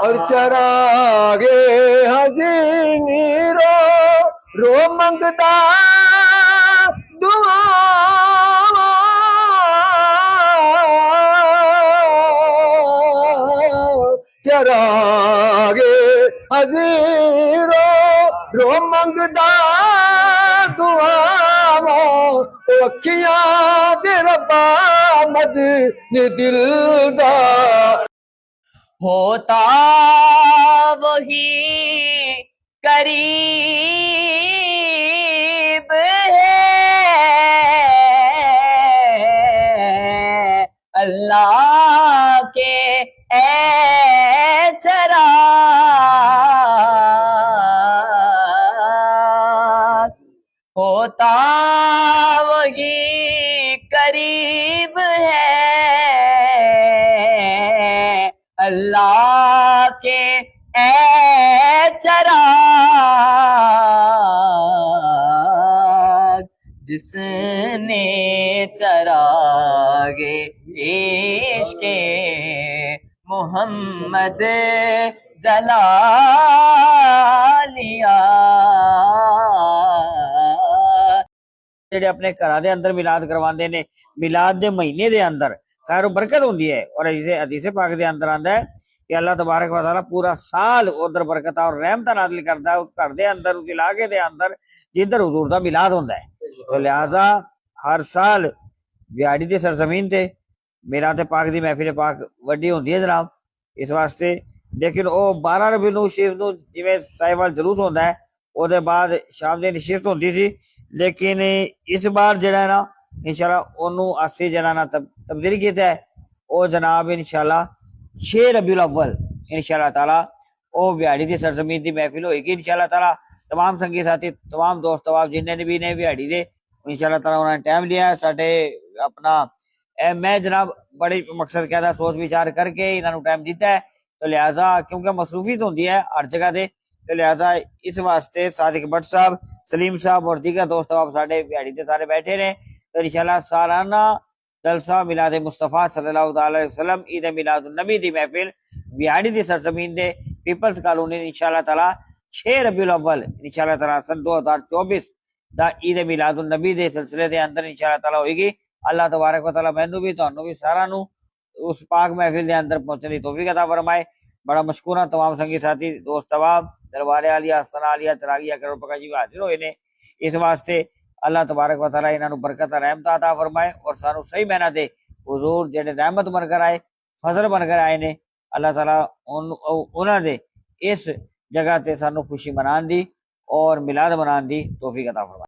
اور چراغے حزینی رو رو منگتا دعا چراغے حزین رو منگتا دعا اکھیاں دے ربا مدنی دل دا ہوتا وہی قریب ہے اللہ کے اے چراغ ہوتا وہی قریب ہے اللہ کے اے چراغ جس نے چراغ عشق محمد جلا لیا جڑے اپنے گھراں دے اندر میلاد کرواندے نے میلاد دے مہینے دے اندر خیر و برکت ہوندی ہے اور حدیث پاک دے اندر آندا ہے کہ اللہ تبارک و تعالیٰ پورا سال ادھر برکت اور رحمت نازل کرتا ہے اس گھر دے اندر اس علاقے دے اندر جدھر حضور دا میلاد ہوندا ہے تو لہذا ہر سال بہاڑی دی سرزمین تے میلاد پاک دی محفل پاک وڈی ہوندی ہے جناب اس واسطے لیکن او 12 ربیع الاول شریف نو جویں ساحیوال جلوس ہوندا ہے او دے بعد شام دی نشست ہوندی سی لیکن اس بار جڑا ہے نا انشاءاللہ اونوں اسی جڑا نا تبدیل کیتا ہے او جناب انشاءاللہ 6 ربیع الاول انشاءاللہ تعالی او بہاڑی دی سرزمین دی محفل ہوئے گی انشاءاللہ تعالی تمام سنگی ساتھی تمام دوست احباب جنہیں بھی نے بہاڑی دے انشاءاللہ تعالی انہوں نے ٹائم لیا ہے ساڈے اپنا میں جناب بڑی مقصد کہتا سوچ وچار کر کے انہوں نے ٹائم دیتا ہے تو لہٰذا کیونکہ مصروفیت ہوندی ہے ہر جگہ دے تو لہٰذا اس واسطے صادق بٹ صاحب سلیم صاحب اور دیگر دوست احباب ساڈے بہاڑی دے سارے بیٹھے نے تو انشاءاللہ سالانہ جلسہ میلاد مصطفیٰ صلی اللہ علیہ وسلم عید میلاد النبی دی محفل بہاڑی دی سرزمین دے پیپلز کالونی انشاءاللہ تعالی 6 ربیع الاول انشاءاللہ تعالی سن 2024 دا عید میلاد النبی دے سلسلے دے اندر انشاءاللہ تعالی ہوئے گی اللہ تبارک و تعالی مینوں بھی تانوں بھی سارا نو اس پاک محفل دے اندر پہنچنے دی توفیق عطا فرمائے بڑا مشکور ہاں تمام سنگی ساتھی دوست احباب دربار عالیہ آستانہ عالیہ چراغیہ کروڑ پکا جی حاضر ہوئے نے اس واسطے اللہ تبارک و تعالی انہاں نو برکت رحمت عطا فرمائے اور سانو صحیح معنی دے حضور جڑے رحمت بن کر آئے فضل بن کر آئے نے اللہ تعالی انہاں دے اس جگہ تے سانو خوشی منان دی اور میلاد منان دی توفیق عطا فرمائے